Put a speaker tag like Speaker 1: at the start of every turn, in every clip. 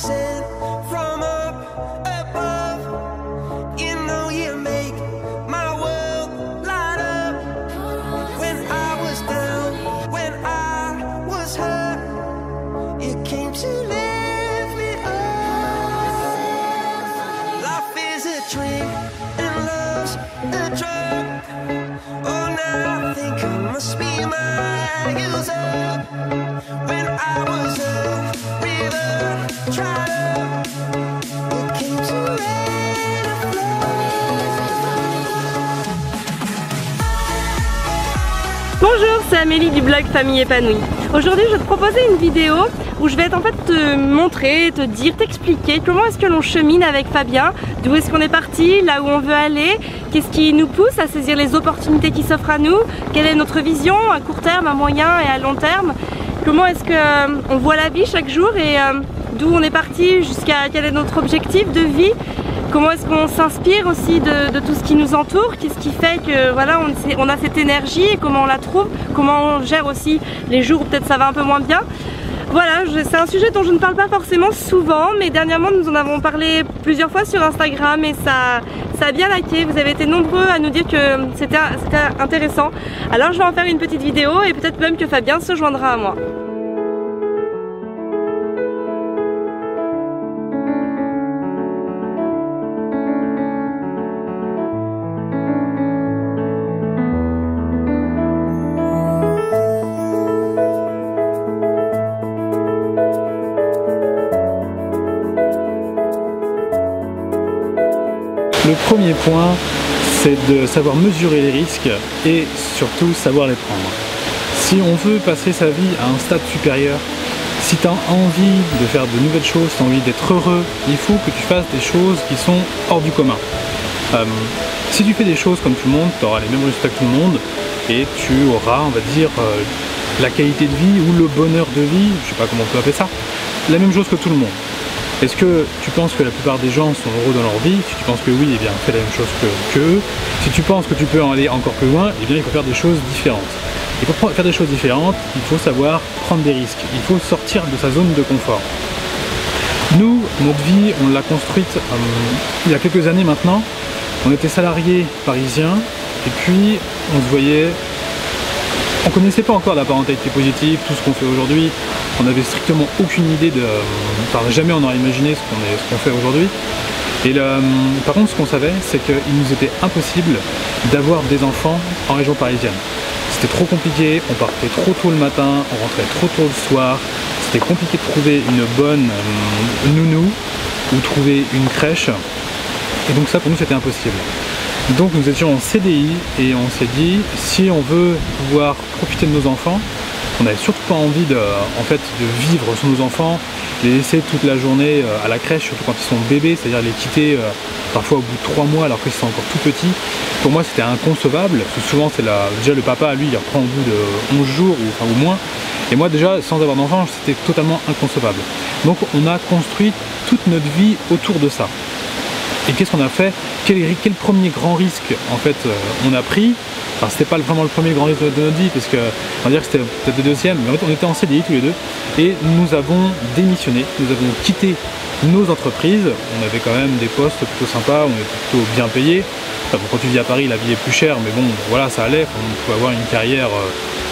Speaker 1: sent from up above. You know you make my world light up. When I was down, when I was hurt, you came to lift me up. Life is a dream and love's a drug. Oh, now I think I must be my use up. When I was a river dried up, it came to let it flow.
Speaker 2: Bonjour, c'est Amélie du blog Famille Épanouie. Aujourd'hui, je vais te proposer une vidéo où je vais en fait te montrer, te dire, t'expliquer comment est-ce que l'on chemine avec Fabien, d'où est-ce qu'on est parti, là où on veut aller, qu'est-ce qui nous pousse à saisir les opportunités qui s'offrent à nous, quelle est notre vision à court terme, à moyen et à long terme, comment est-ce qu'on voit la vie chaque jour et d'où on est parti jusqu'à quel est notre objectif de vie. Comment est-ce qu'on s'inspire aussi de tout ce qui nous entoure, qu'est-ce qui fait que voilà, on a cette énergie et comment on la trouve, comment on gère aussi les jours où peut-être ça va un peu moins bien. Voilà, c'est un sujet dont je ne parle pas forcément souvent, mais dernièrement nous en avons parlé plusieurs fois sur Instagram et ça a bien liké. Vous avez été nombreux à nous dire que c'était intéressant. Alors je vais en faire une petite vidéo et peut-être même que Fabien se joindra à moi.
Speaker 3: Le premier point, c'est de savoir mesurer les risques et surtout savoir les prendre. Si on veut passer sa vie à un stade supérieur, si tu as envie de faire de nouvelles choses, si tu as envie d'être heureux, il faut que tu fasses des choses qui sont hors du commun. Si tu fais des choses comme tout le monde, tu auras les mêmes résultats que tout le monde et tu auras, on va dire, la qualité de vie ou le bonheur de vie, je sais pas comment on peut appeler ça, la même chose que tout le monde. Est-ce que tu penses que la plupart des gens sont heureux dans leur vie? Si tu penses que oui, eh bien fais la même chose qu'eux. Si tu penses que tu peux en aller encore plus loin, eh bien il faut faire des choses différentes. Et pour faire des choses différentes, il faut savoir prendre des risques. Il faut sortir de sa zone de confort. Nous, notre vie, on l'a construite il y a quelques années maintenant. On était salariés parisiens et puis on se voyait... On ne connaissait pas encore la parentalité positive, tout ce qu'on fait aujourd'hui. On n'avait strictement aucune idée de... Enfin, jamais on n'aurait imaginé ce qu'on fait aujourd'hui. Et par contre, ce qu'on savait, c'est qu'il nous était impossible d'avoir des enfants en région parisienne. C'était trop compliqué, on partait trop tôt le matin, on rentrait trop tôt le soir. C'était compliqué de trouver une bonne nounou ou trouver une crèche. Et donc ça, pour nous, c'était impossible. Donc nous étions en CDI et on s'est dit, si on veut pouvoir profiter de nos enfants, on n'avait surtout pas envie de vivre sur nos enfants, les laisser toute la journée à la crèche, surtout quand ils sont bébés, c'est-à-dire les quitter parfois au bout de 3 mois alors qu'ils sont encore tout petits. Pour moi c'était inconcevable, parce que souvent c'est déjà le papa, lui il reprend au bout de 11 jours ou moins. Et moi déjà, sans avoir d'enfant, c'était totalement inconcevable. Donc on a construit toute notre vie autour de ça. Et qu'est-ce qu'on a fait? Quel premier grand risque en fait on a pris? Enfin, c'était pas vraiment le premier grand risque de notre vie, parce que on va dire que c'était peut-être le deuxième, mais en fait on était en CDI tous les deux et nous avons démissionné, nous avons quitté nos entreprises. On avait quand même des postes plutôt sympas, on était plutôt bien payés. Enfin, bon, quand tu vis à Paris, la vie est plus chère, mais bon voilà, ça allait, on pouvait avoir une carrière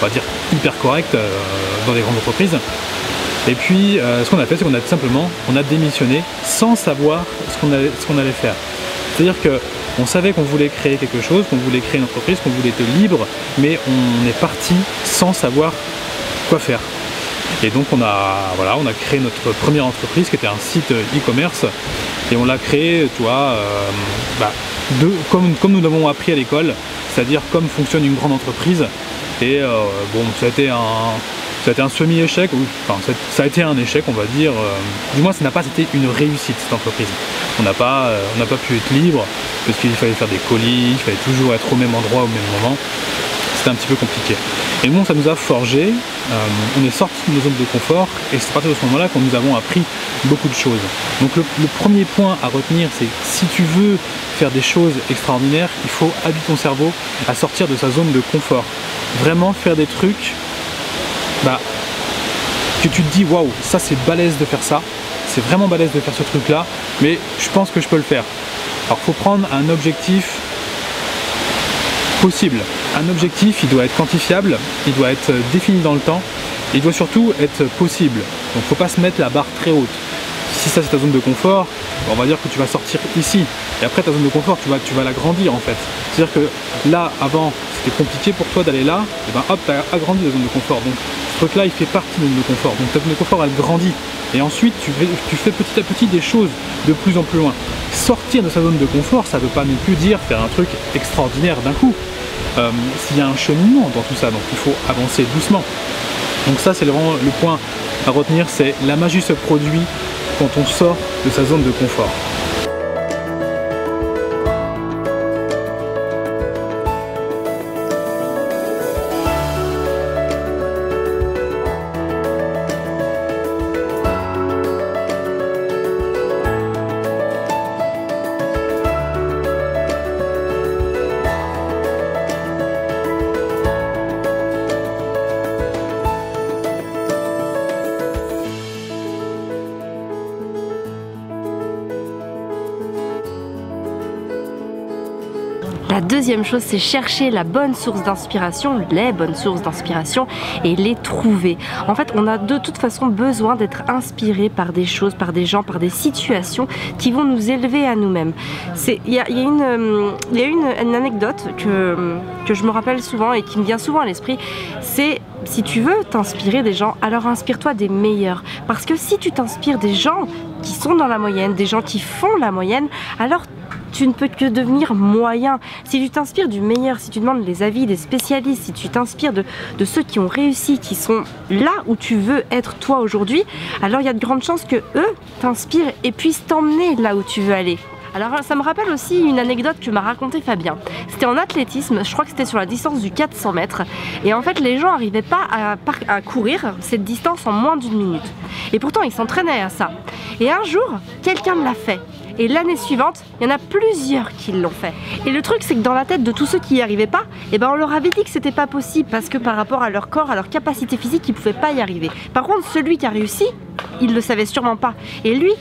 Speaker 3: on va dire hyper correcte dans des grandes entreprises. Et puis ce qu'on a fait, c'est qu'on a tout simplement démissionné sans savoir ce qu'on allait faire. C'est-à-dire qu'on savait qu'on voulait créer quelque chose, qu'on voulait créer une entreprise, qu'on voulait être libre, mais on est parti sans savoir quoi faire. Et donc on a créé notre première entreprise qui était un site e-commerce et on l'a créé, tu vois, comme nous l'avons appris à l'école, c'est-à-dire comme fonctionne une grande entreprise. Et bon, ça a été un semi-échec, enfin ça a été un échec on va dire, du moins ça n'a pas été une réussite cette entreprise. On n'a pas pu être libre parce qu'il fallait faire des colis, il fallait toujours être au même endroit au même moment. C'était un petit peu compliqué. Et bon, ça nous a forgé, on est sorti de nos zones de confort et c'est à partir de ce moment-là que nous avons appris beaucoup de choses. Donc le premier point à retenir, c'est si tu veux faire des choses extraordinaires, il faut habituer ton cerveau à sortir de sa zone de confort. Vraiment faire des trucs que tu te dis waouh, ça c'est balèze de faire ça, c'est vraiment balèze de faire ce truc là, mais je pense que je peux le faire. Alors faut prendre un objectif possible. Un objectif, il doit être quantifiable, il doit être défini dans le temps, et il doit surtout être possible. Donc faut pas se mettre la barre très haute. Si ça c'est ta zone de confort, on va dire que tu vas sortir ici, et après ta zone de confort tu vas l'agrandir en fait. C'est-à-dire que là avant c'était compliqué pour toi d'aller là, et ben hop, tu as agrandi la zone de confort. Donc ce truc là il fait partie de la zone de confort. Donc ta zone de confort elle grandit. Et ensuite tu fais petit à petit des choses de plus en plus loin. Sortir de sa zone de confort, ça ne veut pas non plus dire faire un truc extraordinaire d'un coup. S'il y a un cheminement dans tout ça, donc il faut avancer doucement. Donc ça c'est vraiment le point à retenir, c'est la magie se produit quand on sort de sa zone de confort.
Speaker 2: La deuxième chose, c'est chercher la bonne source d'inspiration, les bonnes sources d'inspiration et les trouver. En fait, on a de toute façon besoin d'être inspiré par des choses, par des gens, par des situations qui vont nous élever à nous-mêmes. Il y a une anecdote que je me rappelle souvent et qui me vient souvent à l'esprit, c'est si tu veux t'inspirer des gens, alors inspire-toi des meilleurs. Parce que si tu t'inspires des gens qui sont dans la moyenne, des gens qui font la moyenne, alors tu ne peux que devenir moyen. Si tu t'inspires du meilleur, si tu demandes les avis des spécialistes, si tu t'inspires de ceux qui ont réussi, qui sont là où tu veux être toi aujourd'hui, alors il y a de grandes chances que eux t'inspirent et puissent t'emmener là où tu veux aller. Alors ça me rappelle aussi une anecdote que m'a raconté Fabien. C'était en athlétisme, je crois que c'était sur la distance du 400 mètres. Et en fait les gens n'arrivaient pas à courir cette distance en moins d'1 minute. Et pourtant ils s'entraînaient à ça. Et un jour, quelqu'un l'a fait. Et l'année suivante, il y en a plusieurs qui l'ont fait. Et le truc, c'est que dans la tête de tous ceux qui n'y arrivaient pas, eh ben on leur avait dit que c'était pas possible parce que par rapport à leur corps, à leur capacité physique, ils ne pouvaient pas y arriver. Par contre, celui qui a réussi, il le savait sûrement pas. Et lui,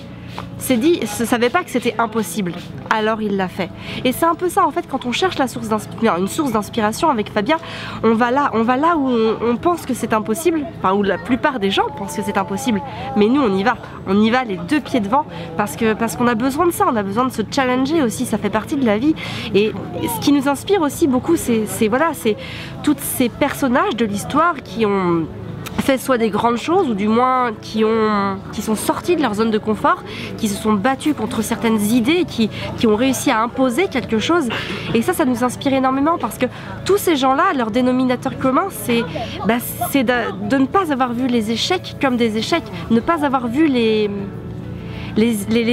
Speaker 2: ne savait pas que c'était impossible, alors il l'a fait. Et c'est un peu ça en fait, quand on cherche une source d'inspiration avec Fabien, on va là où on pense que c'est impossible, enfin où la plupart des gens pensent que c'est impossible, mais nous on y va les deux pieds devant parce qu'on a besoin de ça, on a besoin de se challenger aussi, ça fait partie de la vie. Et ce qui nous inspire aussi beaucoup, c'est tous ces personnages de l'histoire qui ont fait soit des grandes choses ou du moins qui sont sortis de leur zone de confort, qui se sont battus contre certaines idées, qui ont réussi à imposer quelque chose. Et ça nous inspire énormément parce que tous ces gens-là, leur dénominateur commun, c'est de ne pas avoir vu les échecs comme des échecs, ne pas avoir vu les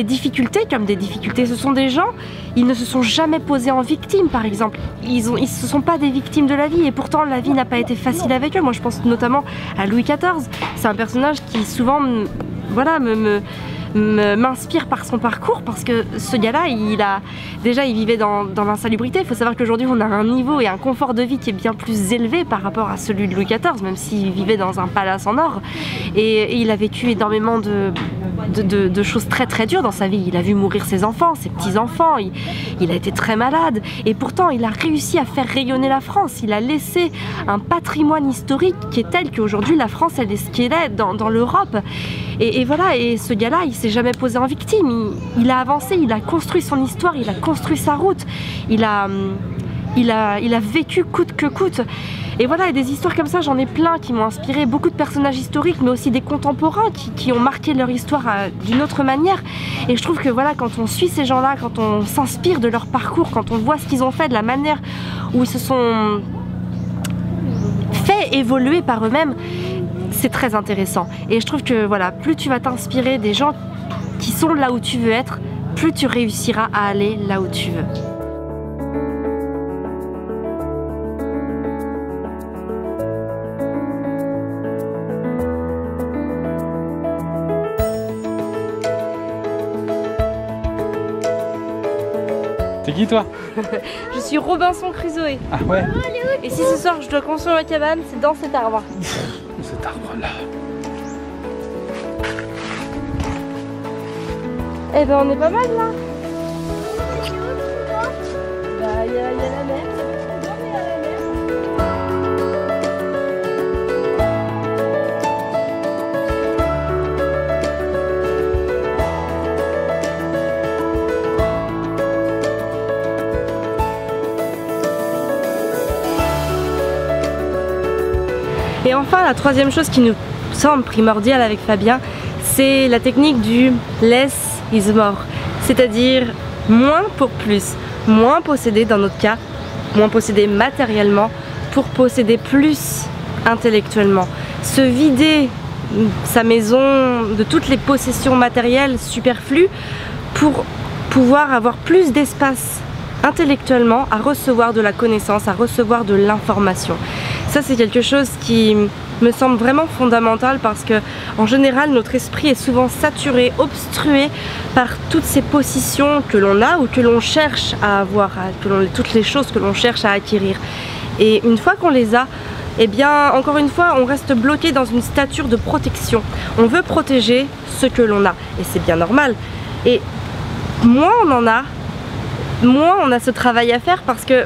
Speaker 2: difficultés comme des difficultés. Ce sont des gens, ils ne se sont jamais posés en victime par exemple. Ils se sont pas des victimes de la vie et pourtant la vie n'a pas été facile avec eux. Moi je pense notamment à Louis XIV. C'est un personnage qui souvent m'inspire par son parcours parce que ce gars-là, il vivait dans l'insalubrité. Il faut savoir qu'aujourd'hui on a un niveau et un confort de vie qui est bien plus élevé par rapport à celui de Louis XIV, même s'il vivait dans un palace en or. Et il a vécu énormément de choses très très dures dans sa vie. Il a vu mourir ses enfants, ses petits-enfants, il a été très malade et pourtant il a réussi à faire rayonner la France. Il a laissé un patrimoine historique qui est tel qu'aujourd'hui la France elle est ce qu'elle est dans l'Europe. Et voilà, et ce gars-là, il s'est jamais posé en victime, il a avancé, il a construit son histoire, il a construit sa route, il a vécu coûte que coûte. Et voilà, et des histoires comme ça, j'en ai plein qui m'ont inspiré, beaucoup de personnages historiques, mais aussi des contemporains qui ont marqué leur histoire d'une autre manière. Et je trouve que voilà, quand on suit ces gens-là, quand on s'inspire de leur parcours, quand on voit ce qu'ils ont fait, de la manière où ils se sont fait évoluer par eux-mêmes, c'est très intéressant. Et je trouve que voilà, plus tu vas t'inspirer des gens qui sont là où tu veux être, plus tu réussiras à aller là où tu veux.
Speaker 3: T'es qui toi?
Speaker 2: Je suis Robinson Crusoe.
Speaker 3: Ah ouais?
Speaker 2: Et si ce soir je dois construire ma cabane, c'est dans cet arbre.
Speaker 3: Cet arbre là.
Speaker 2: Eh ben on est pas mal là. Bah y a la mer. Et enfin, la troisième chose qui nous semble primordiale avec Fabien, c'est la technique du less is more. C'est-à-dire moins pour plus. Moins posséder dans notre cas, moins posséder matériellement pour posséder plus intellectuellement. Se vider sa maison de toutes les possessions matérielles superflues pour pouvoir avoir plus d'espace intellectuellement à recevoir de la connaissance, à recevoir de l'information. Ça c'est quelque chose qui me semble vraiment fondamental parce que en général notre esprit est souvent saturé, obstrué par toutes ces possessions que l'on a ou que l'on cherche à avoir, toutes les choses que l'on cherche à acquérir. Et une fois qu'on les a, eh bien encore une fois on reste bloqué dans une stature de protection. On veut protéger ce que l'on a et c'est bien normal. Et moins on en a, moins on a ce travail à faire parce que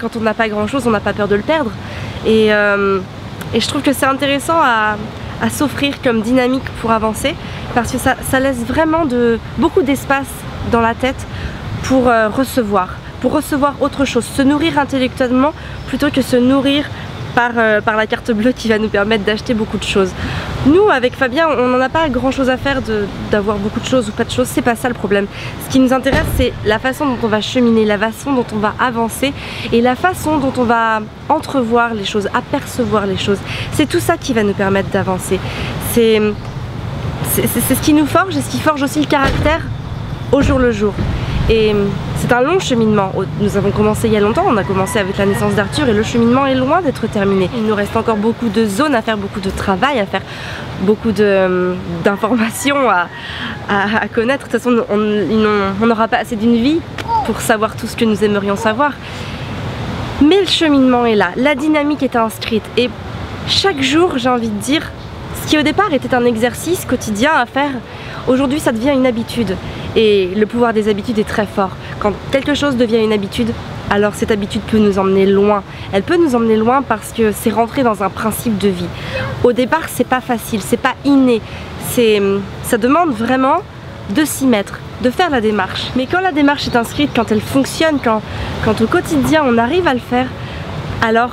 Speaker 2: quand on n'a pas grand chose on n'a pas peur de le perdre. Et je trouve que c'est intéressant à s'offrir comme dynamique pour avancer parce que ça laisse vraiment beaucoup d'espace dans la tête pour recevoir autre chose, se nourrir intellectuellement plutôt que se nourrir par la carte bleue qui va nous permettre d'acheter beaucoup de choses. Nous avec Fabien on n'en a pas grand chose à faire d'avoir beaucoup de choses ou pas de choses, c'est pas ça le problème. Ce qui nous intéresse c'est la façon dont on va cheminer, la façon dont on va avancer et la façon dont on va entrevoir les choses, apercevoir les choses. C'est tout ça qui va nous permettre d'avancer. C'est ce qui nous forge et ce qui forge aussi le caractère au jour le jour. Et c'est un long cheminement. Nous avons commencé il y a longtemps, on a commencé avec la naissance d'Arthur et le cheminement est loin d'être terminé. Il nous reste encore beaucoup de zones à faire, beaucoup de travail à faire, beaucoup d'informations à connaître. De toute façon, on n'aura pas assez d'une vie pour savoir tout ce que nous aimerions savoir. Mais le cheminement est là, la dynamique est inscrite et chaque jour, j'ai envie de dire, ce qui au départ était un exercice quotidien à faire, aujourd'hui ça devient une habitude. Et le pouvoir des habitudes est très fort. Quand quelque chose devient une habitude, alors cette habitude peut nous emmener loin. Elle peut nous emmener loin parce que c'est rentré dans un principe de vie. Au départ, c'est pas facile, c'est pas inné. Ça demande vraiment de s'y mettre, de faire la démarche. Mais quand la démarche est inscrite, quand elle fonctionne, quand au quotidien on arrive à le faire, alors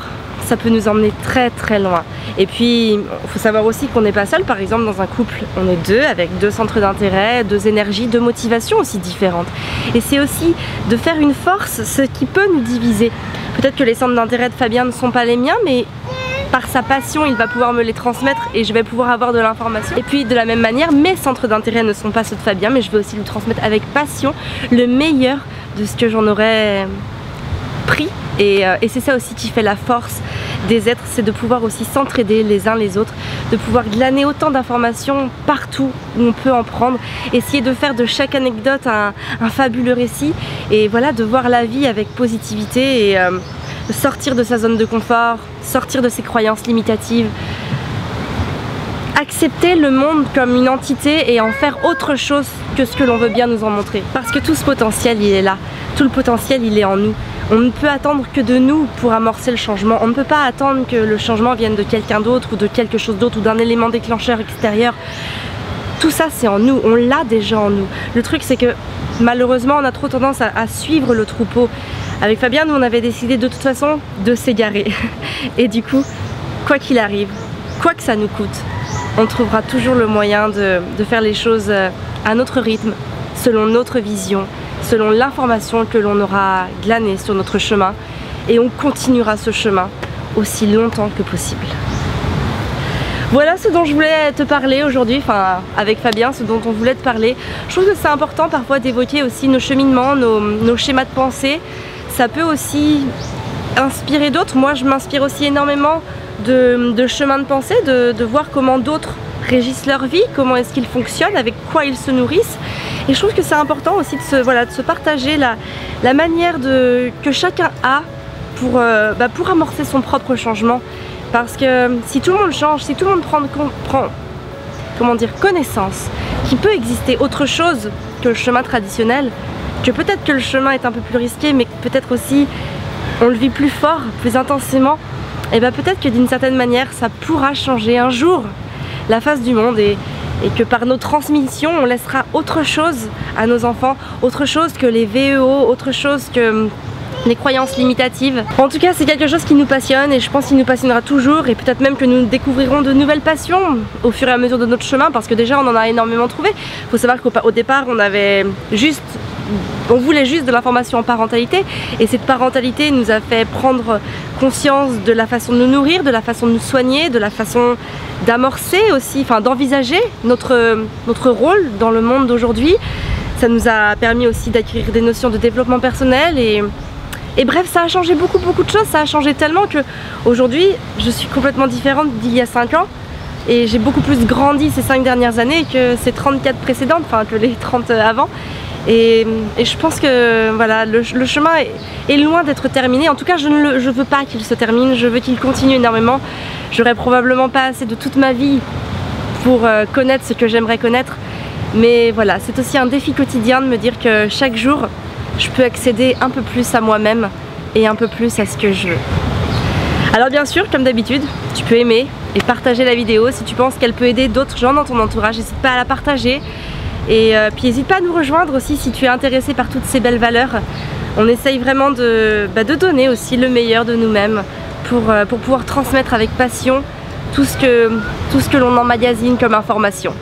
Speaker 2: ça peut nous emmener très très loin. Et puis il faut savoir aussi qu'on n'est pas seul, par exemple dans un couple on est deux avec deux centres d'intérêt, deux énergies, deux motivations aussi différentes. Et c'est aussi de faire une force ce qui peut nous diviser. Peut-être que les centres d'intérêt de Fabien ne sont pas les miens, mais par sa passion il va pouvoir me les transmettre et je vais pouvoir avoir de l'information. Et puis de la même manière mes centres d'intérêt ne sont pas ceux de Fabien, mais je vais aussi lui transmettre avec passion le meilleur de ce que j'en aurais pris. Et c'est ça aussi qui fait la force des êtres, c'est de pouvoir aussi s'entraider les uns les autres, de pouvoir glaner autant d'informations partout où on peut en prendre, essayer de faire de chaque anecdote un fabuleux récit et voilà, de voir la vie avec positivité et de sortir de sa zone de confort, sortir de ses croyances limitatives, accepter le monde comme une entité et en faire autre chose que ce que l'on veut bien nous en montrer. Parce que tout ce potentiel il est là, tout le potentiel il est en nous. On ne peut attendre que de nous pour amorcer le changement. On ne peut pas attendre que le changement vienne de quelqu'un d'autre ou de quelque chose d'autre ou d'un élément déclencheur extérieur. Tout ça c'est en nous, on l'a déjà en nous. Le truc c'est que malheureusement on a trop tendance à suivre le troupeau. Avec Fabien nous on avait décidé de toute façon de s'égarer. Et du coup, quoi qu'il arrive, quoi que ça nous coûte, on trouvera toujours le moyen de faire les choses à notre rythme, selon notre vision, selon l'information que l'on aura glanée sur notre chemin et on continuera ce chemin aussi longtemps que possible. Voilà ce dont je voulais te parler aujourd'hui, enfin avec Fabien, ce dont on voulait te parler. Je trouve que c'est important parfois d'évoquer aussi nos cheminements, nos schémas de pensée. Ça peut aussi inspirer d'autres. Moi je m'inspire aussi énormément de chemins de pensée, de voir comment d'autres régissent leur vie, comment est-ce qu'ils fonctionnent, avec quoi ils se nourrissent. Et je trouve que c'est important aussi de se partager la manière que chacun a pour amorcer son propre changement. Parce que si tout le monde change, si tout le monde comment dire, connaissance qu'il peut exister autre chose que le chemin traditionnel, que peut-être que le chemin est un peu plus risqué, mais peut-être aussi on le vit plus fort, plus intensément, et bien peut-être que d'une certaine manière ça pourra changer un jour la face du monde et que par nos transmissions on laissera autre chose à nos enfants, autre chose que les VEO, autre chose que les croyances limitatives. En tout cas c'est quelque chose qui nous passionne et je pense qu'il nous passionnera toujours et peut-être même que nous découvrirons de nouvelles passions au fur et à mesure de notre chemin parce que déjà on en a énormément trouvé. Il faut savoir qu'au départ on voulait juste de l'information en parentalité et cette parentalité nous a fait prendre conscience de la façon de nous nourrir, de la façon de nous soigner, de la façon d'amorcer aussi, enfin d'envisager notre rôle dans le monde d'aujourd'hui. Ça nous a permis aussi d'acquérir des notions de développement personnel et bref, ça a changé beaucoup de choses, ça a changé tellement que aujourd'hui je suis complètement différente d'il y a 5 ans et j'ai beaucoup plus grandi ces 5 dernières années que ces 34 précédentes, enfin que les 30 avant. Et je pense que voilà, le chemin est loin d'être terminé. En tout cas, je veux pas qu'il se termine, je veux qu'il continue énormément. J'aurais probablement pas assez de toute ma vie pour connaître ce que j'aimerais connaître. Mais voilà, c'est aussi un défi quotidien de me dire que chaque jour, je peux accéder un peu plus à moi-même et un peu plus à ce que je veux. Alors bien sûr, comme d'habitude, tu peux aimer et partager la vidéo. Si tu penses qu'elle peut aider d'autres gens dans ton entourage, n'hésite pas à la partager. Et puis n'hésite pas à nous rejoindre aussi si tu es intéressé par toutes ces belles valeurs. On essaye vraiment de donner aussi le meilleur de nous-mêmes pour pouvoir transmettre avec passion tout ce que l'on emmagasine comme information.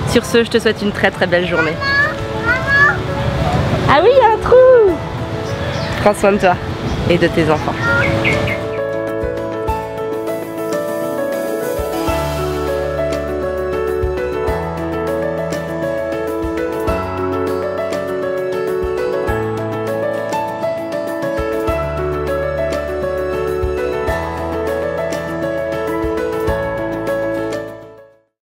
Speaker 2: Sur ce, je te souhaite une très belle journée. Ah oui, il y a un trou! Prends soin de toi et de tes enfants.